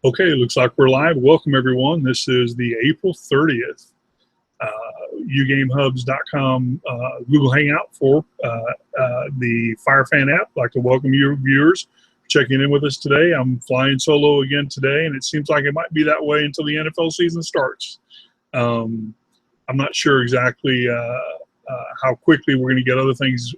Okay, looks like we're live. Welcome, everyone. This is the April 30th uGameHubs.com Google Hangout for the FireFan app. I'd like to welcome your viewers checking in with us today. I'm flying solo again today, and it seems like it might be that way until the NFL season starts. I'm not sure exactly how quickly we're going to get other things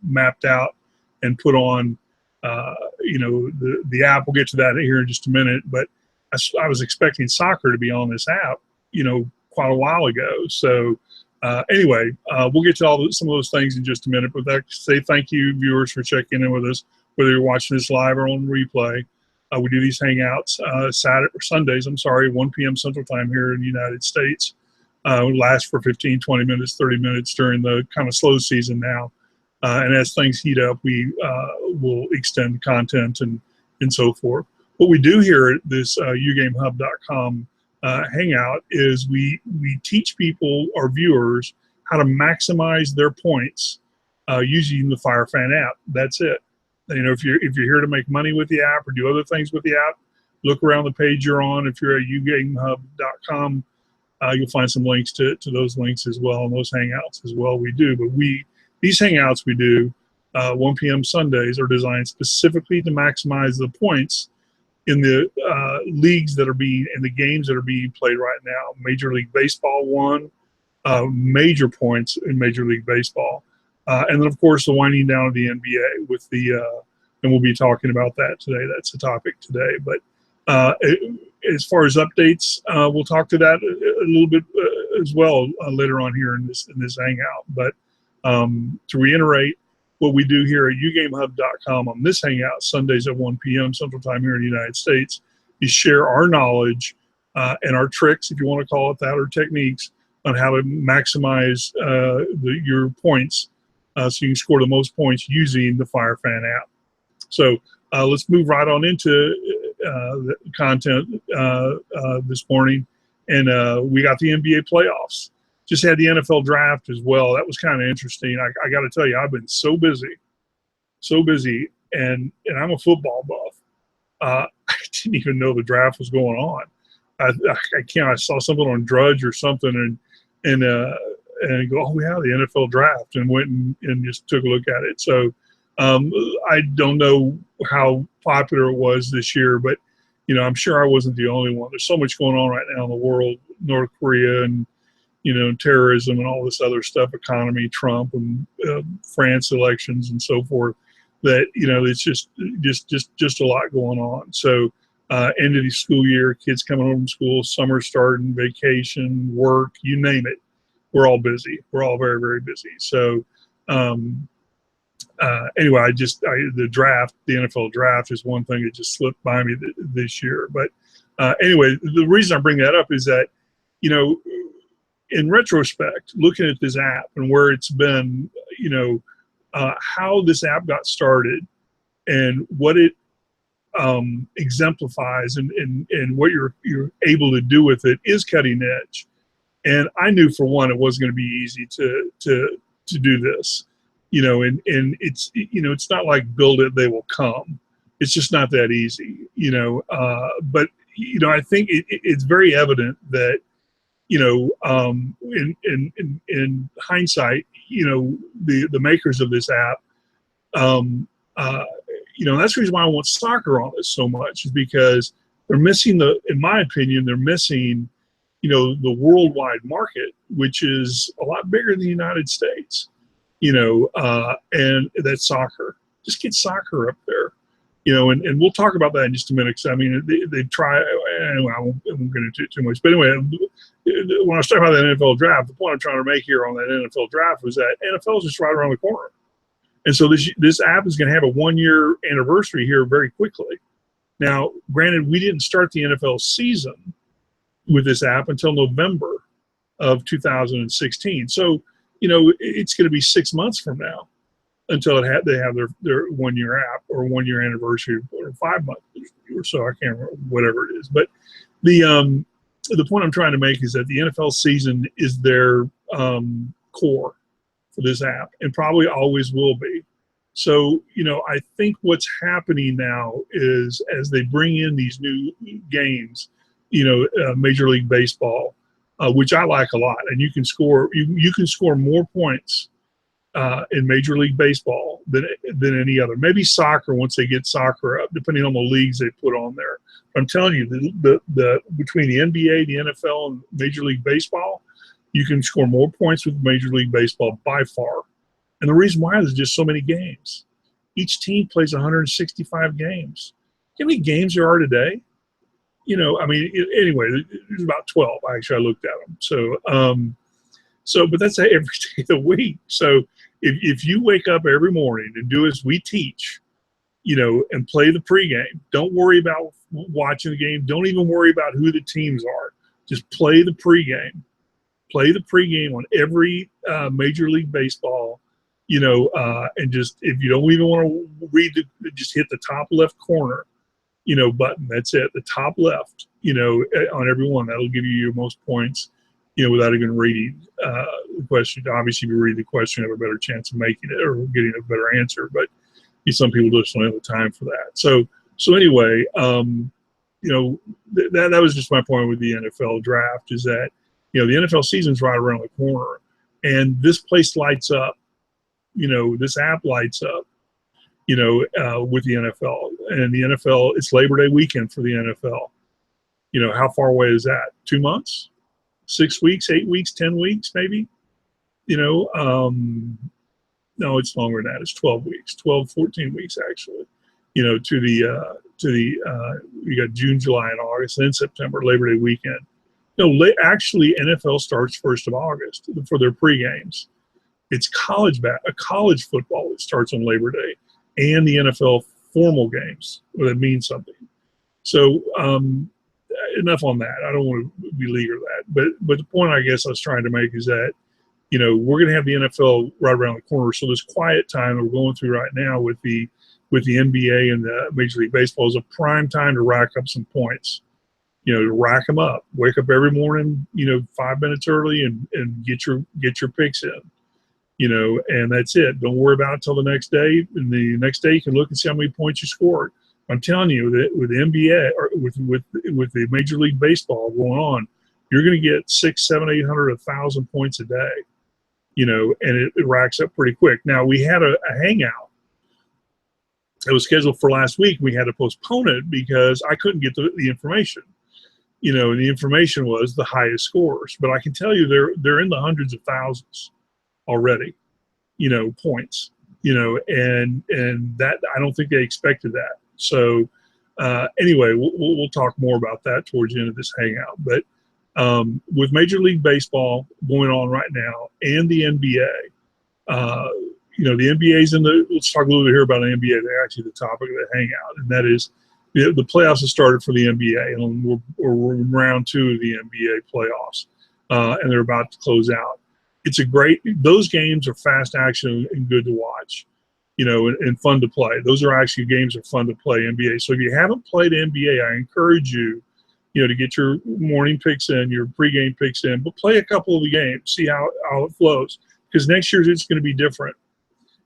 mapped out and put on. The app, we'll get to that here in just a minute, but I was expecting soccer to be on this app, quite a while ago. So anyway, we'll get to some of those things in just a minute, but I'd like to say thank you, viewers, for checking in with us, whether you're watching this live or on replay. We do these hangouts Sundays, 1 p.m. Central Time here in the United States. It lasts for 15, 20 minutes, 30 minutes during the kind of slow season now. And as things heat up, we will extend content and so forth. What we do here at this uGameHub.com hangout is we teach people, our viewers, how to maximize their points using the FireFan app. That's it. If you're here to make money with the app or do other things with the app, look around the page you're on. If you're at uGameHub.com, you'll find some links to those links as well, and those hangouts as well. We do, but these hangouts we do 1 p.m. Sundays are designed specifically to maximize the points in the leagues that are being, in the games that are being played right now. Major League Baseball won major points in Major League Baseball. And then, of course, the winding down of the NBA with and we'll be talking about that today. That's the topic today. But as far as updates, we'll talk to that a little bit as well later on here in this hangout. But to reiterate, what we do here at uGameHub.com on this hangout Sundays at 1 p.m. Central Time here in the United States is share our knowledge and our tricks, if you want to call it that, or techniques on how to maximize your points so you can score the most points using the FireFan app. So let's move right on into the content this morning. And we got the NBA playoffs. Just had the NFL draft as well. That was kind of interesting. I got to tell you, I've been so busy, and I'm a football buff. I didn't even know the draft was going on. I saw something on Drudge or something, and go, oh yeah, the NFL draft, and went and just took a look at it. So I don't know how popular it was this year, but I'm sure I wasn't the only one. There's so much going on right now in the world, North Korea and terrorism and all this other stuff, economy, Trump and France elections and so forth, that, it's just a lot going on. So end of the school year, kids coming home from school, summer starting, vacation, work, you name it. We're all busy. We're all very, very busy. So anyway, the draft, the NFL draft is one thing that just slipped by me this year. But anyway, the reason I bring that up is that, in retrospect, looking at this app and where it's been, how this app got started and what it exemplifies and what you're able to do with it is cutting edge. And I knew, for one, it wasn't going to be easy to do this, and it's, it's not like build it, they will come. It's just not that easy, but, I think it's very evident that, in hindsight, the makers of this app, that's the reason why I want soccer on this so much, is because they're missing in my opinion, they're missing, the worldwide market, which is a lot bigger than the United States, and that's soccer. Just get soccer up there. And we'll talk about that in just a minute. Because, I mean, they try. Anyway, I won't get into it too much. But anyway, when I was talking about the NFL draft, the point I'm trying to make here on that NFL draft was that NFL is just right around the corner. And so this app is going to have a 1-year anniversary here very quickly. Now, granted, we didn't start the NFL season with this app until November of 2016. So, it's going to be 6 months from now until they have their 1-year app or 1-year anniversary, or 5 months or so. I can't remember, whatever it is. But the point I'm trying to make is that the NFL season is their core for this app, and probably always will be. So, I think what's happening now is as they bring in these new games, Major League Baseball, which I like a lot, and you can score more points in Major League Baseball than any other. Maybe soccer once they get soccer up, depending on the leagues they put on there. I'm telling you, the between the NBA, the NFL, and Major League Baseball, you can score more points with Major League Baseball by far. And the reason why is there's just so many games. Each team plays 165 games. How many games there are today? Anyway, there's about 12. Actually, I looked at them. But that's every day of the week. So if you wake up every morning and do as we teach, and play the pregame, don't worry about watching the game. Don't even worry about who the teams are. Just play the pregame. Play the pregame on every Major League Baseball, and just if you don't even want to read just hit the top left corner, button. That's it. The top left, on every one. That'll give you your most points, without even reading the question. Obviously, if you read the question, you have a better chance of making it or getting a better answer. But some people just don't have the time for that. So anyway, that was just my point with the NFL draft is that, the NFL season's right around the corner, and this place lights up. This app lights up. With the NFL, and the NFL, it's Labor Day weekend for the NFL. How far away is that? 2 months, 6 weeks, 8 weeks, 10 weeks, maybe. No, it's longer than that. It's 12 weeks, 12, 14 weeks actually. You got June, July, and August, then September, Labor Day weekend. Actually, NFL starts 1st of August for their pre-games. It's college football that starts on Labor Day, and the NFL formal games that mean something. So enough on that. I don't want to beleaguer that. But the point I guess I was trying to make is that, we're going to have the NFL right around the corner. So this quiet time that we're going through right now with the NBA and the Major League Baseball is a prime time to rack up some points. To rack them up. Wake up every morning, 5 minutes early and get your picks in. And that's it. Don't worry about it until the next day. And the next day you can look and see how many points you scored. I'm telling you that with the NBA or with the Major League Baseball going on, you're going to get 600, 700, 800, 1,000 points a day. And it racks up pretty quick. Now we had a hangout. It was scheduled for last week. We had to postpone it because I couldn't get the information. And the information was the highest scores. But I can tell you they're in the hundreds of thousands already, points, and that I don't think they expected that. So anyway, we'll talk more about that towards the end of this hangout. But with Major League Baseball going on right now and the NBA, the NBA's let's talk a little bit here about the NBA. They're actually the topic of the hangout, and that is the playoffs have started for the NBA, and we're in round 2 of the NBA playoffs, and they're about to close out. Those games are fast action and good to watch, and fun to play. Those are actually games that are fun to play NBA. So if you haven't played NBA, I encourage you, to get your morning picks in, your pregame picks in, but play a couple of the games, see how it flows. Because next year it's going to be different.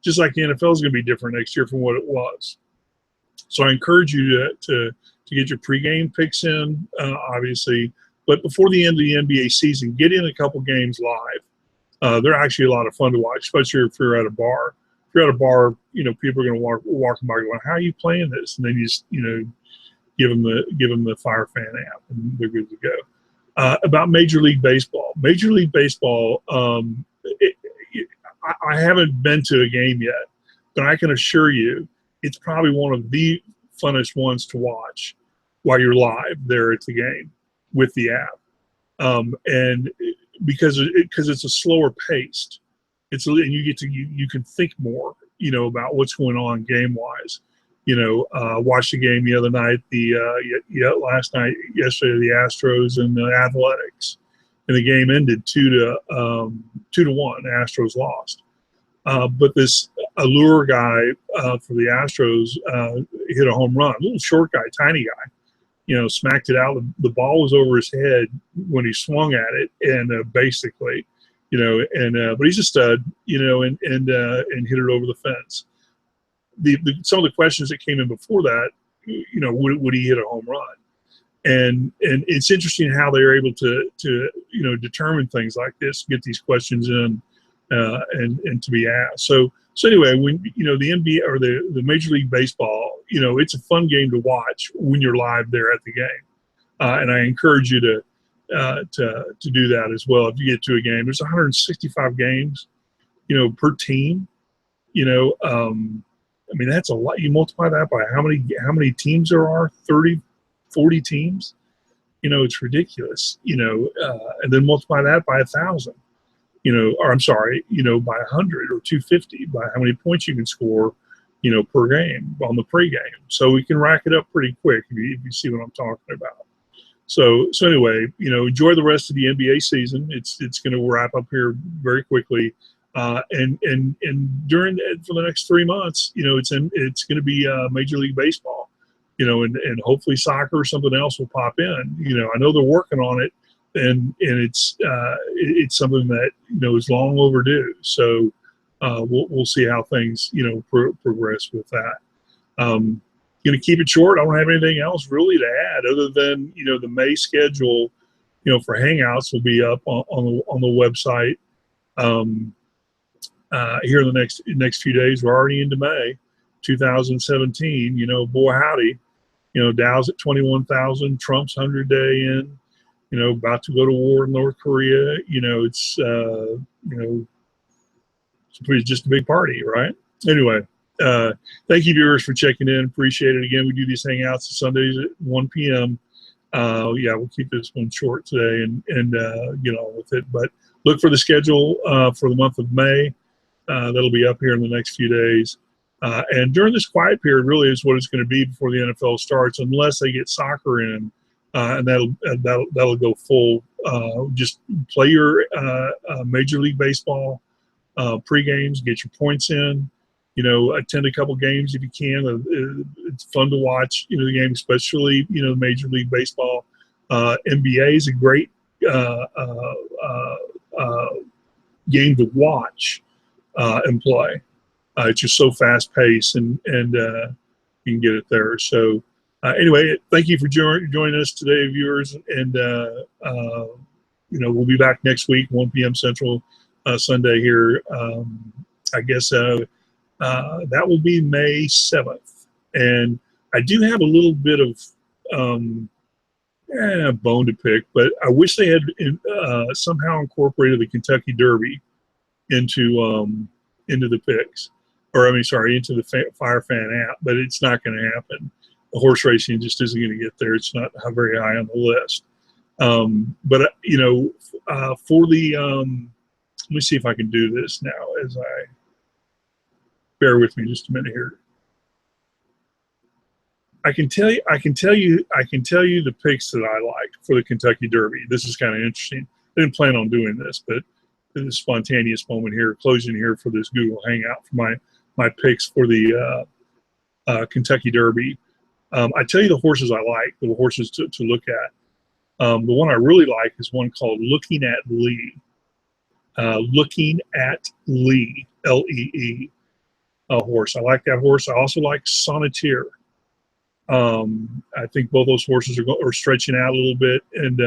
Just like the NFL is going to be different next year from what it was. So I encourage you to get your pregame picks in, obviously. But before the end of the NBA season, get in a couple games live. They're actually a lot of fun to watch, especially if you're at a bar. If you're at a bar, people are going to walk by going, "How are you playing this?" And then you just, give them the FireFan app, and they're good to go. About Major League Baseball. Major League Baseball, I haven't been to a game yet, but I can assure you it's probably one of the funnest ones to watch while you're live there at the game with the app. And because it's a slower paced, and you can think more, about what's going on game wise. Watched the game the other night, yesterday, the Astros and the Athletics, and the game ended 2-1. Astros lost. But this Allure guy for the Astros hit a home run. A little short guy, tiny guy, smacked it out. The ball was over his head when he swung at it, and but he's a stud, and hit it over the fence. some of the questions that came in before that, would he hit a home run? And it's interesting how they're able to determine things like this, get these questions in, and to be asked. So anyway, when the NBA or the Major League Baseball, it's a fun game to watch when you're live there at the game, and I encourage you to do that as well. If you get to a game, there's 165 games, per team. I mean, that's a lot. You multiply that by how many teams there are, 30, 40 teams. It's ridiculous. And then multiply that by 1,000. Or I'm sorry, by 100 or 250, by how many points you can score, per game on the pregame. So we can rack it up pretty quick if you see what I'm talking about. So anyway, enjoy the rest of the NBA season. It's going to wrap up here very quickly. And during for the next 3 months, it's going to be Major League Baseball, and hopefully soccer or something else will pop in. I know they're working on it, and it's something that is long overdue. So we'll see how things progress with that. Going to keep it short. I don't have anything else really to add other than the May schedule, for Hangouts will be up on the website. Here in the next few days. We're already into May 2017. Boy howdy, Dow's at 21,000, Trump's 100-day in, about to go to war in North Korea. It's just a big party, right? Anyway, thank you viewers for checking in. Appreciate it. Again, we do these Hangouts Sundays at 1 p.m. We'll keep this one short today and get on with it. But look for the schedule for the month of May. That'll be up here in the next few days. And during this quiet period really is what it's going to be before the NFL starts, unless they get soccer in, and that'll go full. Just play your Major League Baseball pre-games, get your points in, attend a couple games if you can. It's fun to watch, the game, especially, Major League Baseball. NBA is a great game to watch and play. It's just so fast paced, and you can get it there. So anyway, thank you for joining us today, viewers, and we'll be back next week, 1 p.m. Central, Sunday here. I guess that will be May 7th, and I do have a little bit of bone to pick, but I wish they had somehow incorporated the Kentucky Derby into the picks, into the FireFan app, but it's not going to happen. The horse racing just isn't going to get there. It's not very high on the list. But for the let me see if I can do this now. As I bear with me just a minute here. I can tell you the picks that I like for the Kentucky Derby. This is kind of interesting. I didn't plan on doing this, but this spontaneous moment here, closing here for this Google Hangout for my picks for the Kentucky Derby. I tell you the horses I like, the horses to look at. The one I really like is one called Looking at Lee. Looking at Lee, L-E-E, horse. I like that horse. I also like Sonneteer. I think both those horses are stretching out a little bit and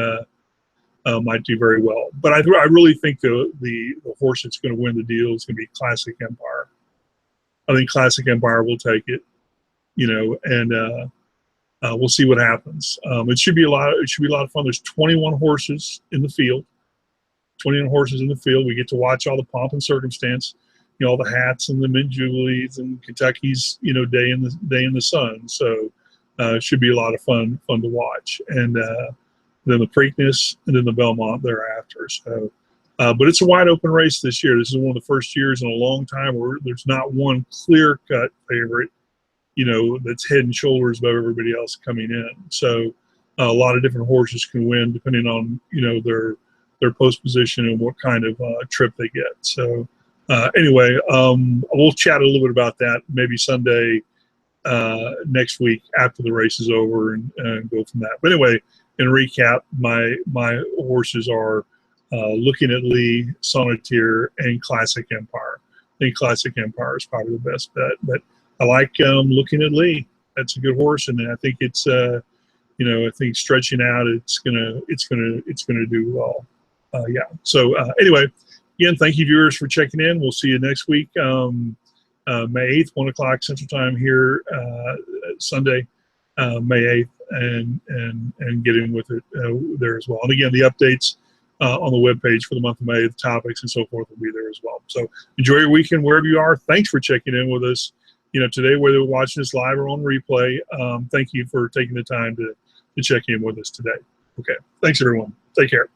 might do very well. But I really think the horse that's going to win the deal is going to be Classic Empire. I think Classic Empire will take it, and we'll see what happens. It should be a lot of fun. There's 21 horses in the field. 21 horses in the field. We get to watch all the pomp and circumstance, all the hats and the mint jubilees and Kentucky's, day in the sun. So it should be a lot of fun to watch. And then the Preakness, and then the Belmont thereafter. So, but it's a wide open race this year. This is one of the first years in a long time where there's not one clear-cut favorite, that's head and shoulders above everybody else coming in. So a lot of different horses can win depending on, their post position and what kind of trip they get. So anyway, we'll chat a little bit about that maybe Sunday next week after the race is over and go from that. But anyway, in recap, my horses are Looking at Lee, Sonneteer, and Classic Empire. I think Classic Empire is probably the best bet, but I like looking at Lee. That's a good horse, and I think it's I think stretching out, it's gonna do well. Yeah. So anyway, again, thank you viewers for checking in. We'll see you next week, May 8th, 1 o'clock Central Time here, Sunday, May 8th, and get in with it there as well. And again, the updates on the webpage for the month of May, the topics and so forth will be there as well. So enjoy your weekend wherever you are. Thanks for checking in with us. Today, whether you're watching us live or on replay, thank you for taking the time to check in with us today. Okay. Thanks, everyone. Take care.